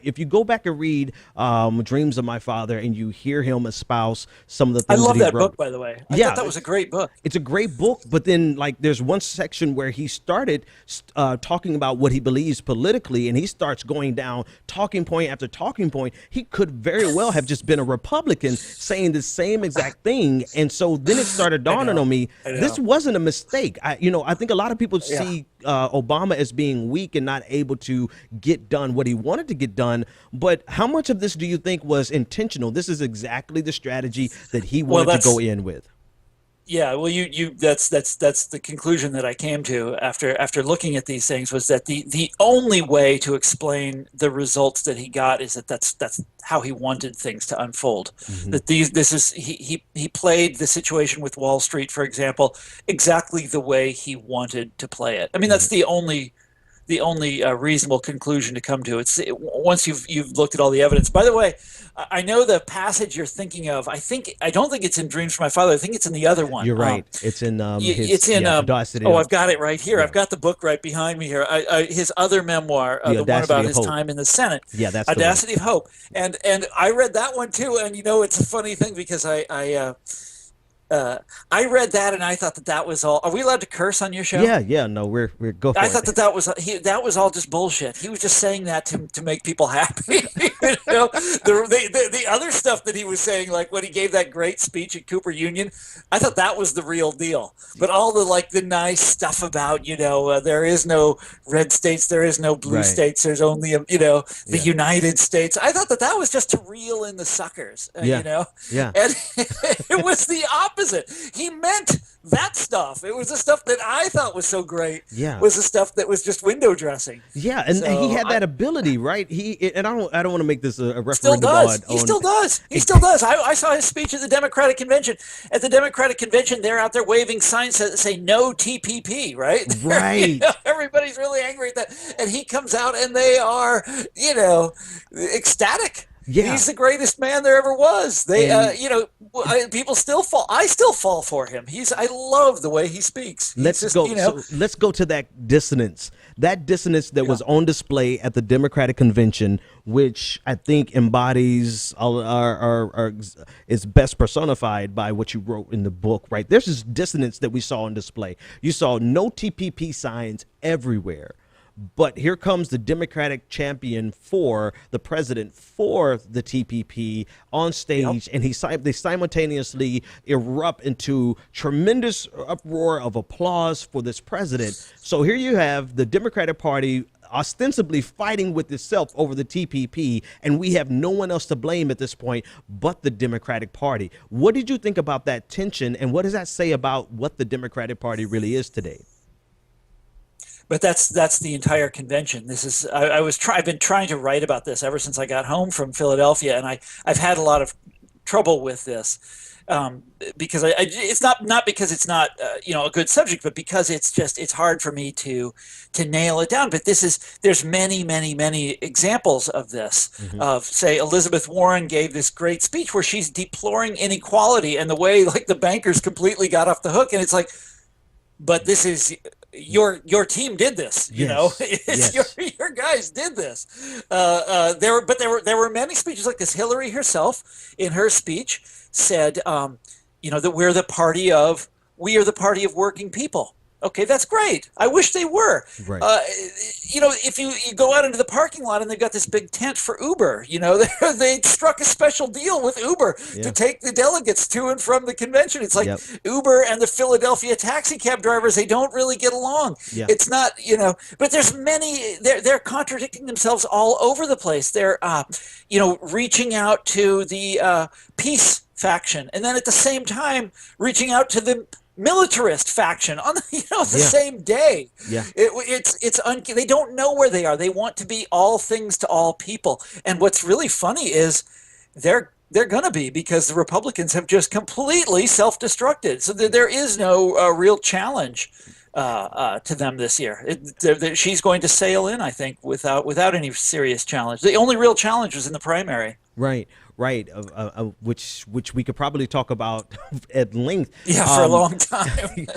If you go back and read Dreams of My Father and you hear him espouse some of the I things that love he that wrote, book, by the way. I thought yeah, that was a great book. it's a great book. But then, like, there's one section where he started talking about what he believes politically, and he starts going down talking point after talking point. He could very well have just been a Republican saying the same exact thing. And so then it started I dawning know. on me, I this know. wasn't a mistake. I think a lot of people Yeah. see Obama as being weak and not able to get done what he wanted to get done. But how much of this do you think was intentional? This is exactly the strategy that he Well, wanted to go that's in with. yeah. Well, that's the conclusion that I came to after looking at these things was that the only way to explain the results that he got is that that's how he wanted things to unfold. Hmm. That these this is he played the situation with Wall Street, for example, exactly the way he wanted to play it. I mean, that's the only reasonable conclusion to come to. Once you've looked at all the evidence. By the way, I know the passage you're thinking of. I don't think it's in Dreams from My Father. I think it's in the other one. You're right. It's in It's his in. Audacity Oh, of I've got it right here. yeah, I've got the book right behind me here. His other memoir, the the one Audacity about of his Hope. time in the Senate, Yeah, that's the one. Audacity of Hope, and I read that one too. And it's a funny thing because I read that and I thought that was all. Are we allowed to curse on your show? Yeah, yeah. No, we're go I for thought it. that was all just bullshit. He was just saying that to make people happy. The other stuff that he was saying, like when he gave that great speech at Cooper Union, I thought that was the real deal. But all the nice stuff about there is no red states, there is no blue Right. states, there's only the Yeah. United States. I thought that was just to reel in the suckers, Yeah. Yeah. and it was the opposite. He meant that stuff. It was the stuff that I thought was so great Yeah. was the stuff that was just window dressing. Yeah, and he So had I that ability, right? And I don't want to make this a still referendum does. He on still does. He it, still does. I saw his speech at the Democratic convention. At the Democratic convention, they're out there waving signs that say "No TPP." Right? right. Everybody's really angry at that, and he comes out, and they are, ecstatic. Yeah. He's the greatest man there ever was. And People still fall. I still fall for him. I love the way he speaks. He's let's just, go. So let's go to that dissonance. That dissonance that yeah. was on display at the Democratic convention, which I think embodies is best personified by what you wrote in the book. Right? There's this dissonance that we saw on display. You saw no TPP signs everywhere. But here comes the Democratic champion for the president for the TPP on Yep. stage, and they simultaneously erupt into tremendous uproar of applause for this president. So here you have the Democratic Party ostensibly fighting with itself over the TPP, and we have no one else to blame at this point but the Democratic Party. What did you think about that tension, and what does that say about what the Democratic Party really is today? But that's the entire convention. This is I've been trying to write about this ever since I got home from Philadelphia, and I've had a lot of trouble with this because it's not because it's not a good subject, but because it's hard for me to nail it down. But there's many examples of this. Hmm. Of, say, Elizabeth Warren gave this great speech where she's deploring inequality and the way, like, the bankers completely got off the hook, and it's like, but this is your team did this, Yes. it's Yes. your guys did this. There were many speeches like this. Hillary herself, in her speech, said, that we are the party of working people. Okay, that's great. I wish they were. Right. If you go out into the parking lot and they've got this big tent for Uber, they struck a special deal with Uber Yeah. to take the delegates to and from the convention. It's like Yep. Uber and the Philadelphia taxi cab drivers, they don't really get along. Yeah. It's not, but they're contradicting themselves all over the place. They're, reaching out to the peace faction, and then at the same time reaching out to the militarist faction on the Yeah. same day. Yeah. They don't know where they are. They want to be all things to all people. And what's really funny is they're going to be, because the Republicans have just completely self-destructed. So there is no real challenge to them this year. She's going to sail in, I think, without any serious challenge. The only real challenge was in the primary. Right, right. Which we could probably talk about at length. Yeah, for a long time.